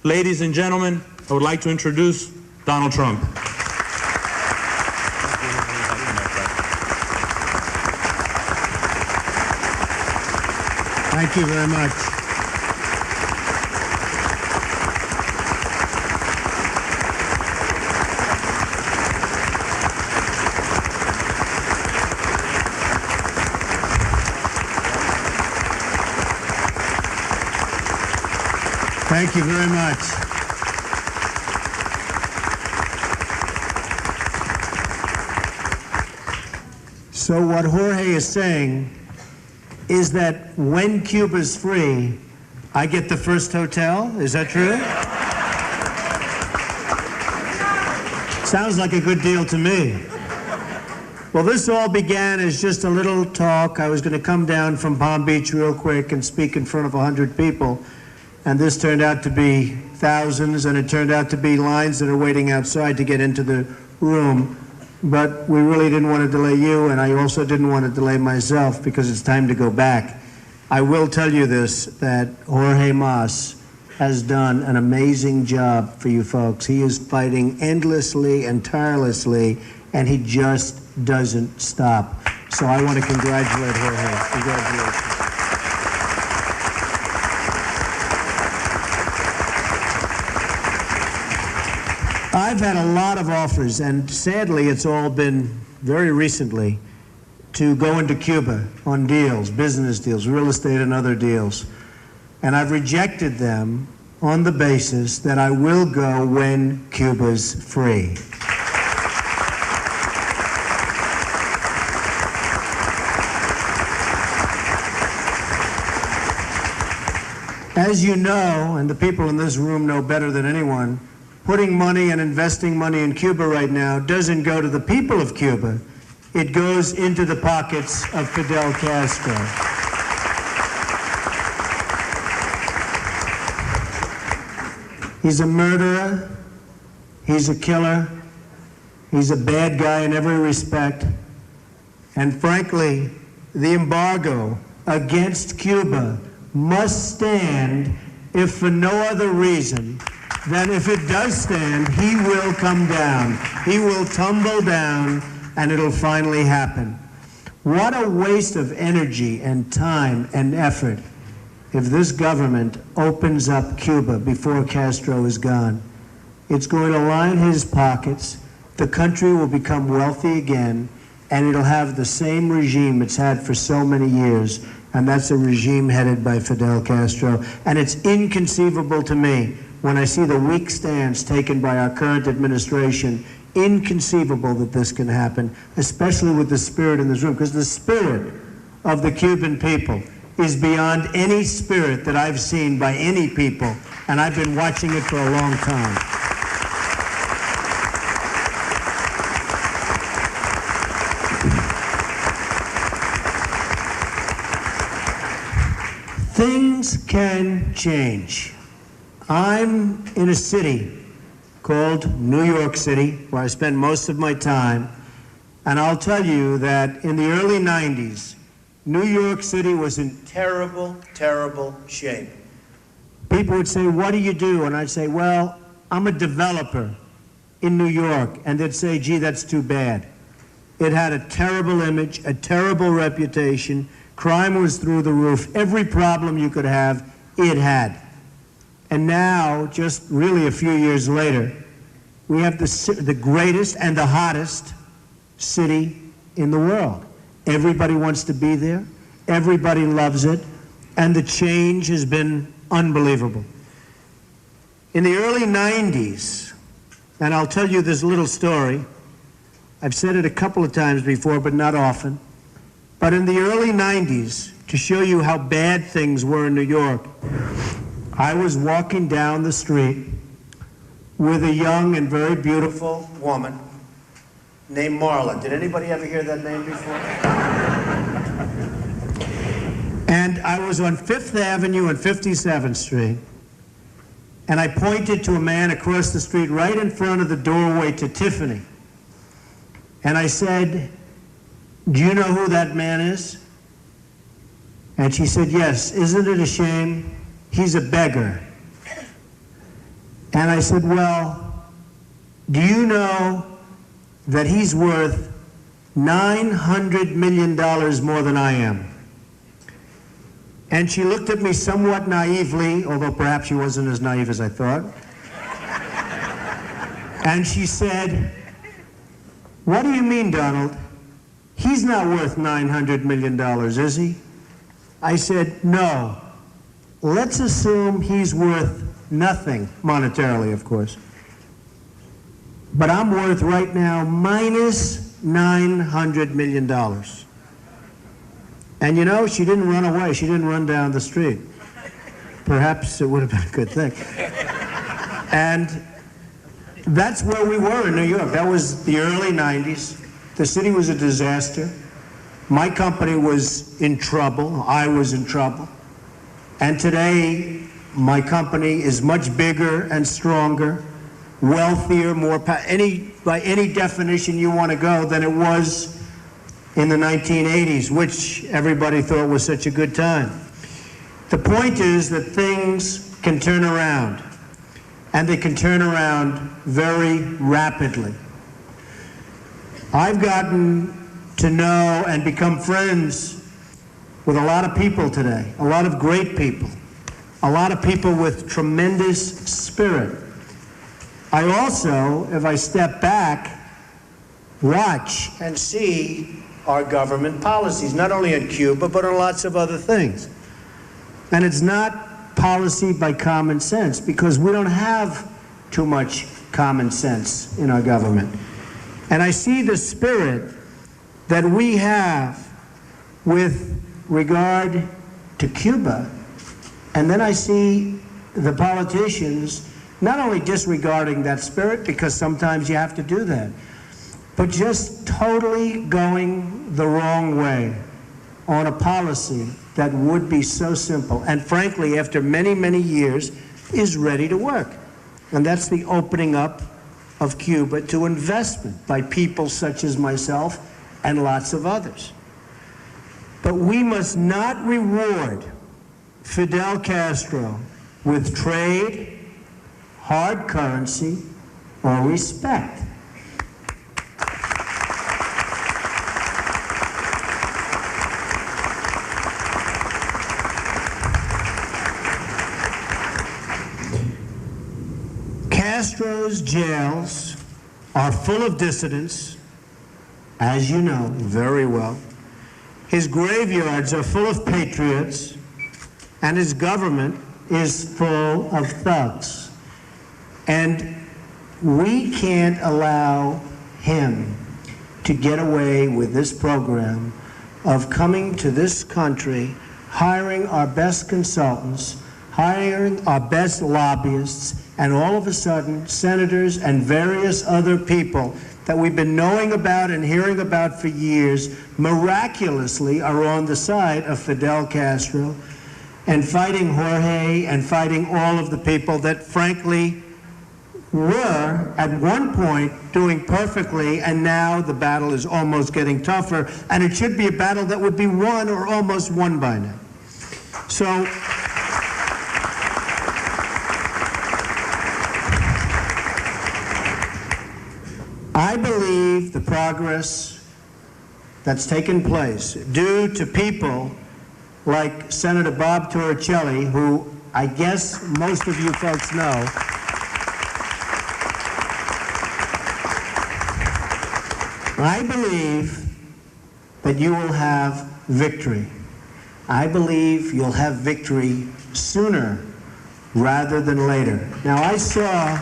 Ladies and gentlemen, I would like to introduce Donald Trump. Thank you very much. Thank you very much. So what Jorge is saying is that when Cuba's free, I get the first hotel? Is that true? Sounds like a good deal to me. Well, this all began as just a little talk. I was going to come down from Palm Beach real quick and speak in front of 100 people. And this turned out to be thousands, and it turned out to be lines that are waiting outside to get into the room. But we really didn't want to delay you, and I also didn't want to delay myself because it's time to go back. I will tell you this, that Jorge Mas has done an amazing job for you folks. He is fighting endlessly and tirelessly, and he just doesn't stop. So I want to congratulate Jorge. Congratulations. I've had a lot of offers, and sadly it's all been very recently, to go into Cuba on deals, business deals, real estate and other deals. And I've rejected them on the basis that I will go when Cuba's free. As you know, and the people in this room know better than anyone, putting money and investing money in Cuba right now doesn't go to the people of Cuba. It goes into the pockets of Fidel Castro. He's a murderer. He's a killer. He's a bad guy in every respect. And frankly, the embargo against Cuba must stand, if for no other reason than if it does stand, he will come down. He will tumble down, and it'll finally happen. What a waste of energy and time and effort if this government opens up Cuba before Castro is gone. It's going to line his pockets. The country will become wealthy again, and it'll have the same regime it's had for so many years, and that's a regime headed by Fidel Castro. And it's inconceivable to me when I see the weak stance taken by our current administration. Inconceivable that this can happen, especially with the spirit in this room, because the spirit of the Cuban people is beyond any spirit that I've seen by any people, and I've been watching it for a long time. Things can change. I'm in a city called New York City, where I spend most of my time, and I'll tell you that in the early 90s, New York City was in terrible, terrible shape. People would say, what do you do? And I'd say, well, I'm a developer in New York. And they'd say, gee, that's too bad. It had a terrible image, a terrible reputation. Crime was through the roof. Every problem you could have, it had. And now, just really a few years later, we have the greatest and the hottest city in the world. Everybody wants to be there. Everybody loves it. And the change has been unbelievable. In the early 90s, and I'll tell you this little story. I've said it a couple of times before, but not often. But in the early 90s, to show you how bad things were in New York, I was walking down the street with a young and very beautiful woman named Marla. Did anybody ever hear that name before? And I was on 5th Avenue and 57th Street, and I pointed to a man across the street right in front of the doorway to Tiffany. And I said, do you know who that man is? And she said, yes. Isn't it a shame? He's a beggar. And I said, well, do you know that he's worth $900 million more than I am? And she looked at me somewhat naively, although perhaps she wasn't as naive as I thought. And she said, what do you mean, Donald? He's not worth $900 million, is he? I said, no. Let's assume he's worth nothing, monetarily, of course. But I'm worth right now minus $900 million. And you know, she didn't run away. She didn't run down the street. Perhaps it would have been a good thing. And that's where we were in New York. That was the early 90s. The city was a disaster. My company was in trouble. I was in trouble. And today, my company is much bigger and stronger, wealthier, by any definition you want to go, than it was in the 1980s, which everybody thought was such a good time. The point is that things can turn around, and they can turn around very rapidly. I've gotten to know and become friends with a lot of people today, a lot of great people, a lot of people with tremendous spirit. I also, if I step back, watch and see our government policies, not only in Cuba, but on lots of other things. And it's not policy by common sense, because we don't have too much common sense in our government. And I see the spirit that we have with regard to Cuba, and then I see the politicians not only disregarding that spirit, because sometimes you have to do that, but just totally going the wrong way on a policy that would be so simple, and frankly, after many, many years, is ready to work. And that's the opening up of Cuba to investment by people such as myself and lots of others. But we must not reward Fidel Castro with trade, hard currency, or respect. Castro's jails are full of dissidents, as you know very well. His graveyards are full of patriots, and his government is full of thugs. And we can't allow him to get away with this program of coming to this country, hiring our best consultants, hiring our best lobbyists, and all of a sudden, senators and various other people that we've been knowing about and hearing about for years miraculously are on the side of Fidel Castro and fighting Jorge and fighting all of the people that, frankly, were at one point doing perfectly, and now the battle is almost getting tougher, and it should be a battle that would be won or almost won by now. So I believe the progress that's taken place due to people like Senator Bob Torricelli, who I guess most of you folks know, I believe that you will have victory. I believe you'll have victory sooner rather than later. Now, I saw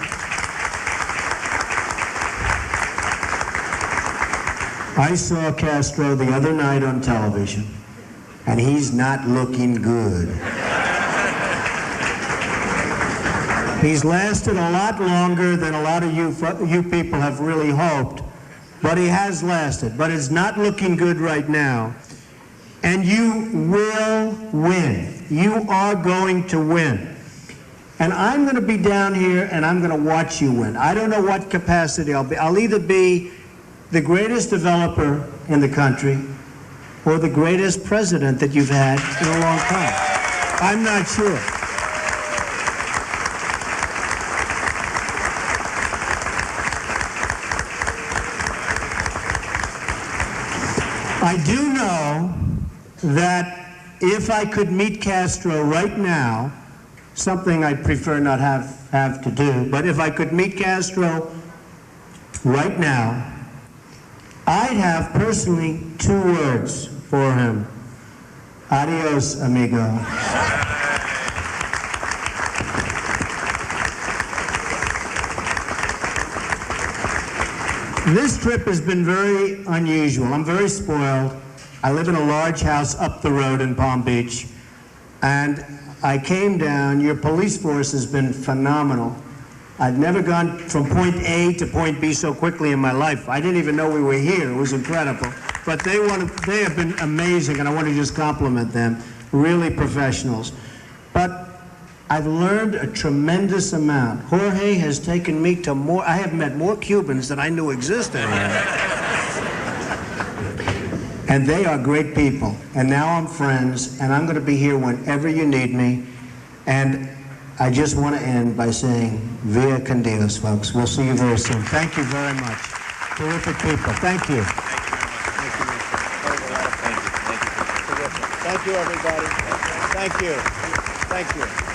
Castro the other night on television, and he's not looking good. He's lasted a lot longer than a lot of you people have really hoped, but he has lasted. But it's not looking good right now. And you will win. You are going to win. And I'm going to be down here, and I'm going to watch you win. I don't know what capacity I'll be. I'll either be the greatest developer in the country or the greatest president that you've had in a long time. I'm not sure. I do know that if I could meet Castro right now, something I prefer not have to do, but if I could meet Castro right now, I'd have personally 2 words for him. Adios, amigo. This trip has been very unusual. I'm very spoiled. I live in a large house up the road in Palm Beach, and I came down. Your police force has been phenomenal. I've never gone from point A to point B so quickly in my life. I didn't even know we were here. It was incredible. But they have been amazing, and I want to just compliment them. Really professionals. But I've learned a tremendous amount. Jorge has taken me to more. I have met more Cubans than I knew existed here. And they are great people. And now I'm friends, and I'm going to be here whenever you need me. And I just want to end by saying, Via con Dios, folks. We'll see you very soon. Thank you very much. Terrific people. Thank you. Thank you, everybody. Thank you. Thank you.